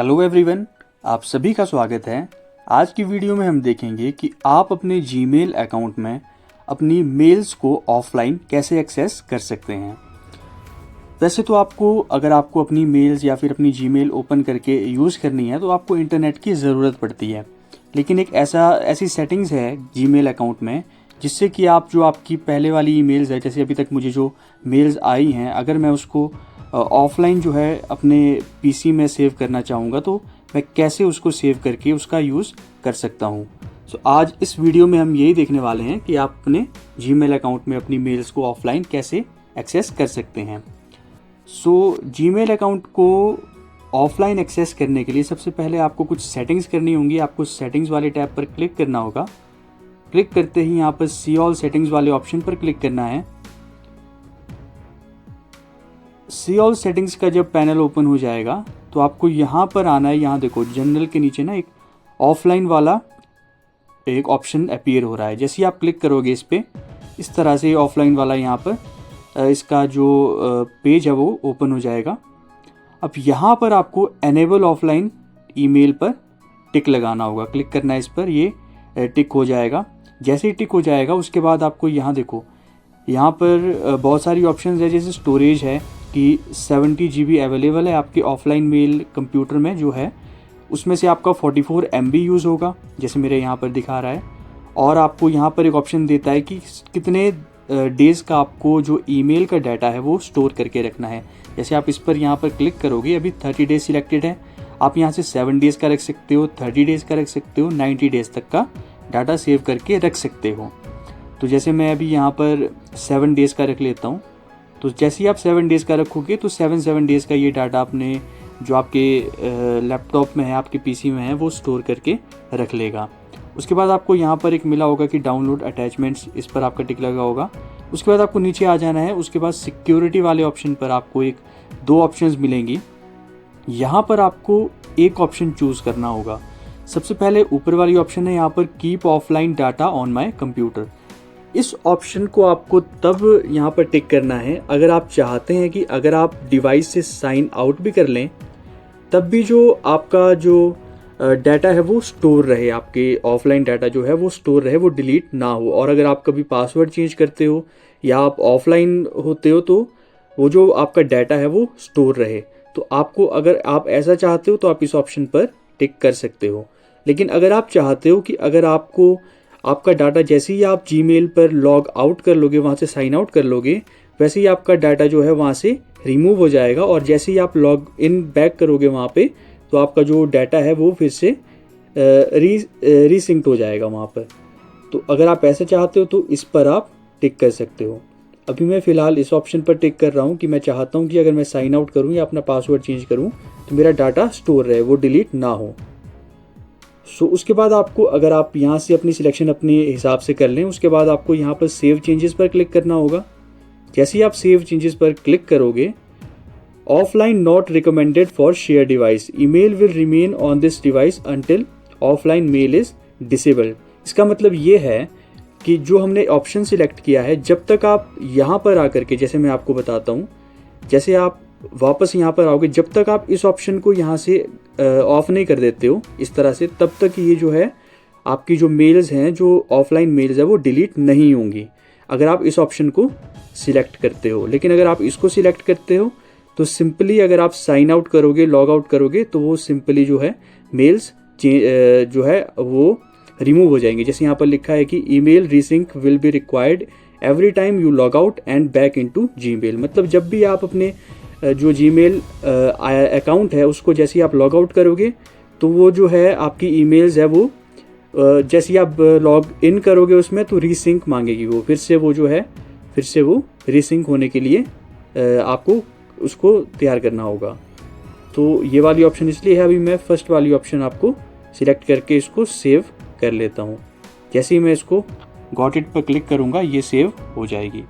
Hello everyone, आप सभी का स्वागत है। आज की वीडियो में हम देखेंगे कि आप अपने जीमेल अकाउंट में अपनी मेल्स को ऑफलाइन कैसे एक्सेस कर सकते हैं। वैसे तो अगर आपको अपनी मेल्स या फिर अपनी जीमेल ओपन करके यूज़ करनी है तो आपको इंटरनेट की ज़रूरत पड़ती है, लेकिन एक ऐसी सेटिंग्स है जीमेल अकाउंट में जिससे कि जो आपकी पहले वाली ईमेल्स है, जैसे अभी तक मुझे जो मेल्स आई हैं, अगर मैं उसको ऑफलाइन जो है अपने पीसी में सेव करना चाहूँगा तो मैं कैसे उसको सेव करके उसका यूज़ कर सकता हूँ। आज इस वीडियो में हम यही देखने वाले हैं कि आप अपने जीमेल अकाउंट में अपनी मेल्स को ऑफलाइन कैसे एक्सेस कर सकते हैं। जीमेल अकाउंट को ऑफलाइन एक्सेस करने के लिए सबसे पहले आपको कुछ सेटिंग्स करनी होंगी। आपको सेटिंग्स वाले टैब पर क्लिक करना होगा। क्लिक करते ही यहाँ पर सी ऑल सेटिंग्स वाले ऑप्शन पर क्लिक करना है। सी ऑल सेटिंग्स का जब पैनल ओपन हो जाएगा तो आपको यहाँ पर आना है। यहाँ देखो जनरल के नीचे ना एक ऑफलाइन वाला एक ऑप्शन अपीयर हो रहा है। जैसे ही आप क्लिक करोगे इस पर, इस तरह से ऑफलाइन वाला यहाँ पर इसका जो पेज है वो ओपन हो जाएगा। अब यहाँ पर आपको एनेबल ऑफलाइन ईमेल पर टिक लगाना होगा। क्लिक करना है इस पर, ये टिक हो जाएगा। जैसे ही टिक हो जाएगा उसके बाद आपको यहाँ देखो, यहाँ पर बहुत सारी ऑप्शंस है। जैसे स्टोरेज है कि 70 GB अवेलेबल है आपके ऑफलाइन मेल कंप्यूटर में जो है, उसमें से आपका 44 MB यूज़ होगा, जैसे मेरे यहाँ पर दिखा रहा है। और आपको यहाँ पर एक ऑप्शन देता है कि कितने डेज़ का आपको जो ईमेल का डाटा है वो स्टोर करके रखना है। जैसे आप इस पर यहाँ पर क्लिक करोगे, अभी 30 डेज सिलेक्टेड है, आप यहाँ से 7 डेज़ का रख सकते हो, 30 डेज़ का रख सकते हो, 90 डेज़ तक का डाटा सेव करके रख सकते हो। तो जैसे मैं अभी यहाँ पर 7 डेज़ का रख लेता हूँ। तो जैसे ही आप 7 डेज़ का रखोगे तो 7 डेज़ का ये डाटा अपने जो आपके लैपटॉप में है, आपके पीसी में है, वो स्टोर करके रख लेगा। उसके बाद आपको यहाँ पर एक मिला होगा कि डाउनलोड अटैचमेंट्स, इस पर आपका टिक लगा होगा। उसके बाद आपको नीचे आ जाना है। उसके बाद सिक्योरिटी वाले ऑप्शन पर आपको दो ऑप्शंस मिलेंगी। यहाँ पर आपको एक ऑप्शन चूज़ करना होगा। सबसे पहले ऊपर वाली ऑप्शन है यहाँ पर keep offline data on my computer. इस ऑप्शन को आपको तब यहाँ पर टिक करना है अगर आप चाहते हैं कि अगर आप डिवाइस से साइन आउट भी कर लें तब भी जो आपका जो डाटा है वो स्टोर रहे, आपके ऑफलाइन डाटा जो है वो स्टोर रहे, वो डिलीट ना हो। और अगर आप कभी पासवर्ड चेंज करते हो या आप ऑफलाइन होते हो तो वो जो आपका डाटा है वो स्टोर रहे। तो आपको, अगर आप ऐसा चाहते हो तो आप इस ऑप्शन पर टिक कर सकते हो। लेकिन अगर आप चाहते हो कि अगर आपका डाटा जैसे ही आप जीमेल पर लॉग आउट कर लोगे, वहाँ से साइन आउट कर लोगे, वैसे ही आपका डाटा जो है वहाँ से रिमूव हो जाएगा। और जैसे ही आप लॉग इन बैक करोगे वहाँ पे, तो आपका जो डाटा है वो फिर से रीसिंक्ड हो जाएगा वहाँ पर। तो अगर आप ऐसे चाहते हो तो इस पर आप टिक कर सकते हो। अभी मैं फ़िलहाल इस ऑप्शन पर टिक कर रहा हूँ कि मैं चाहता हूँ कि अगर मैं साइन आउट करूँ या अपना पासवर्ड चेंज करूँ तो मेरा डाटा स्टोर रहे, वो डिलीट ना हो। उसके बाद आपको, अगर आप यहाँ से अपनी सिलेक्शन अपने हिसाब से कर लें, उसके बाद आपको यहाँ पर सेव चेंजेस पर क्लिक करना होगा। जैसे ही आप सेव चेंजेस पर क्लिक करोगे, offline not recommended for share device, email will remain on this device until offline mail is disabled. इसका मतलब ये है कि जो हमने ऑप्शन सिलेक्ट किया है, जब तक आप यहाँ पर आकर के, जैसे मैं आपको बताता हूँ, जैसे आप वापस यहाँ पर आओगे, जब तक आप इस ऑप्शन को यहाँ से ऑफ नहीं कर देते हो इस तरह से, तब तक ये जो है आपकी जो मेल्स हैं, जो ऑफलाइन मेल्स है, वो डिलीट नहीं होंगी अगर आप इस ऑप्शन को सिलेक्ट करते हो। लेकिन अगर आप इसको सिलेक्ट करते हो तो सिंपली अगर आप साइन आउट करोगे, लॉग आउट करोगे, तो वो सिंपली जो है मेल्स जो है वो रिमूव हो जाएंगे। जैसे यहाँ पर लिखा है कि email resync will be required every time you log out and back into Gmail. मतलब जब भी आप अपने जो जीमेल अकाउंट है उसको जैसे ही आप लॉग आउट करोगे तो वो जो है आपकी ईमेल्स है वो जैसे ही आप लॉग इन करोगे उसमें तो रीसिंक मांगेगी वो, फिर से वो रीसिंक होने के लिए आपको उसको तैयार करना होगा। तो ये वाली ऑप्शन इसलिए है। अभी मैं फर्स्ट वाली ऑप्शन आपको सिलेक्ट करके इसको सेव कर लेता हूँ। जैसे ही मैं इसको गॉट इट पर क्लिक करूँगा ये सेव हो जाएगी।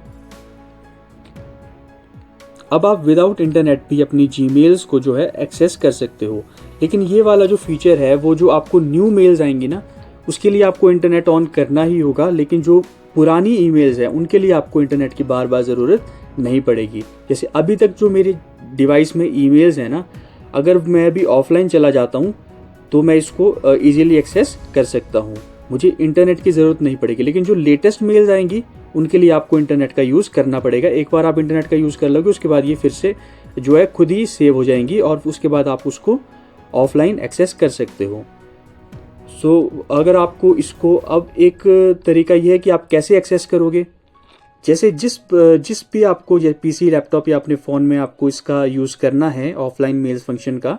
अब आप विदाउट इंटरनेट भी अपनी जीमेल्स को जो है एक्सेस कर सकते हो। लेकिन ये वाला जो फीचर है वो जो आपको न्यू मेल्स आएंगी ना, उसके लिए आपको इंटरनेट ऑन करना ही होगा। लेकिन जो पुरानी ईमेल्स हैं उनके लिए आपको इंटरनेट की बार बार ज़रूरत नहीं पड़ेगी। जैसे अभी तक जो मेरे डिवाइस में ईमेल्स हैं ना, अगर मैं अभी ऑफलाइन चला जाता हूँ तो मैं इसको ईजिली एक्सेस कर सकता हूँ, मुझे इंटरनेट की ज़रूरत नहीं पड़ेगी। लेकिन जो लेटेस्ट मेल्स आएंगी उनके लिए आपको इंटरनेट का यूज़ करना पड़ेगा। एक बार आप इंटरनेट का यूज़ कर लोगे उसके बाद ये फिर से जो है खुद ही सेव हो जाएंगी और उसके बाद आप उसको ऑफलाइन एक्सेस कर सकते हो। सो अगर आपको इसको अब एक तरीका ये है कि आप कैसे एक्सेस करोगे, जैसे जिस भी आपको पीसी, लैपटॉप या अपने फ़ोन में आपको इसका यूज़ करना है ऑफलाइन मेल्स फंक्शन का,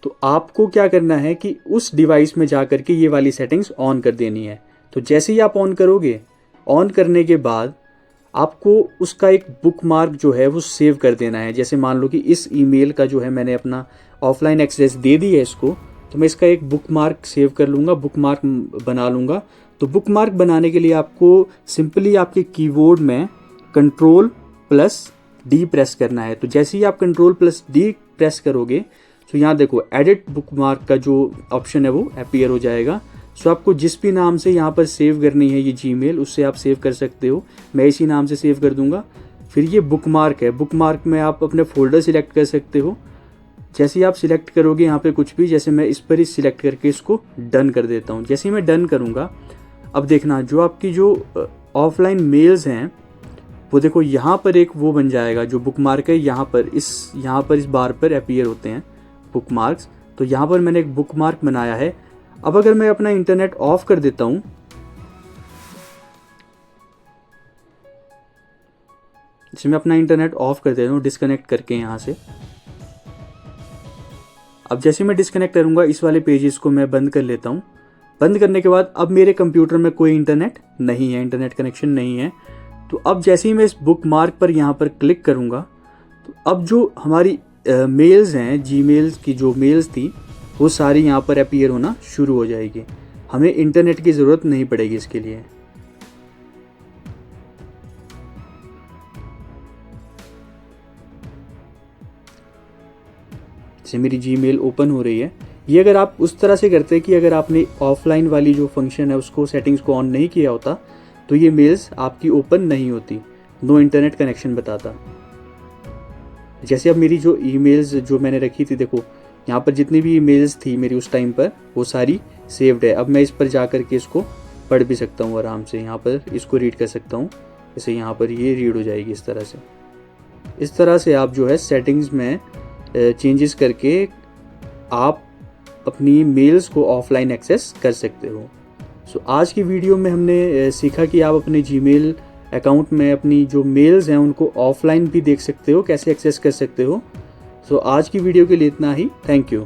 तो आपको क्या करना है कि उस डिवाइस में जा करके ये वाली सेटिंग्स ऑन कर देनी है। तो जैसे ही आप ऑन करोगे, ऑन करने के बाद आपको उसका एक बुकमार्क जो है वो सेव कर देना है। जैसे मान लो कि इस ईमेल का जो है मैंने अपना ऑफलाइन एक्सेस दे दी है इसको, तो मैं इसका एक बुकमार्क सेव कर लूँगा, बुकमार्क बना लूँगा। तो बुकमार्क बनाने के लिए आपको सिंपली आपके कीबोर्ड में Ctrl+D प्रेस करना है। तो जैसे ही आप Ctrl+D प्रेस करोगे तो यहाँ देखो एडिट बुकमार्क का जो ऑप्शन है वो अपीयर हो जाएगा। सो आपको जिस भी नाम से यहाँ पर सेव करनी है ये जीमेल, उससे आप सेव कर सकते हो। मैं इसी नाम से सेव कर दूंगा। फिर ये बुकमार्क है, बुकमार्क में आप अपने फोल्डर सिलेक्ट कर सकते हो। जैसे ही आप सिलेक्ट करोगे यहाँ पे कुछ भी, जैसे मैं इस पर ही सिलेक्ट करके इसको डन कर देता हूँ। जैसे ही मैं डन करूँगा, अब देखना जो आपकी जो ऑफलाइन मेल्स हैं वो देखो यहाँ पर एक वो बन जाएगा, जो बुकमार्क है यहाँ पर इस बार पर अपीयर होते हैं बुकमार्क्स। तो यहाँ पर मैंने एक बुकमार्क बनाया है। अब अगर मैं अपना इंटरनेट ऑफ कर देता हूँ, जैसे मैं अपना इंटरनेट ऑफ कर देता हूँ डिस्कनेक्ट करके यहाँ से, अब जैसे मैं डिस्कनेक्ट करूँगा इस वाले पेजेस को मैं बंद कर लेता हूँ। बंद करने के बाद अब मेरे कंप्यूटर में कोई इंटरनेट नहीं है, इंटरनेट कनेक्शन नहीं है। तो अब जैसे ही मैं इस बुकमार्क पर यहाँ पर क्लिक करूँगा, तो अब जो हमारी मेल्स हैं, जीमेल्स की जो मेल्स थी वो सारी यहाँ पर अपीयर होना शुरू हो जाएगी। हमें इंटरनेट की ज़रूरत नहीं पड़ेगी इसके लिए। जैसे मेरी जीमेल ओपन हो रही है, ये अगर आप उस तरह से करते कि अगर आपने ऑफलाइन वाली जो फंक्शन है उसको सेटिंग्स को ऑन नहीं किया होता तो ये मेल्स आपकी ओपन नहीं होती, नो इंटरनेट कनेक्शन बताता। जैसे अब मेरी जो ईमेल्स जो मैंने रखी थी, देखो यहाँ पर जितनी भी ईमेल्स थी मेरी उस टाइम पर वो सारी सेव्ड है। अब मैं इस पर जा कर के इसको पढ़ भी सकता हूँ आराम से, यहाँ पर इसको रीड कर सकता हूँ। जैसे यहाँ पर ये रीड हो जाएगी इस तरह से। इस तरह से आप जो है सेटिंग्स में चेंजेस करके आप अपनी मेल्स को ऑफलाइन एक्सेस कर सकते हो। सो आज की वीडियो में हमने सीखा कि आप अपने जीमेल अकाउंट में अपनी जो मेल्स हैं उनको ऑफलाइन भी देख सकते हो, कैसे एक्सेस कर सकते हो। सो आज की वीडियो के लिए इतना ही। Thank you.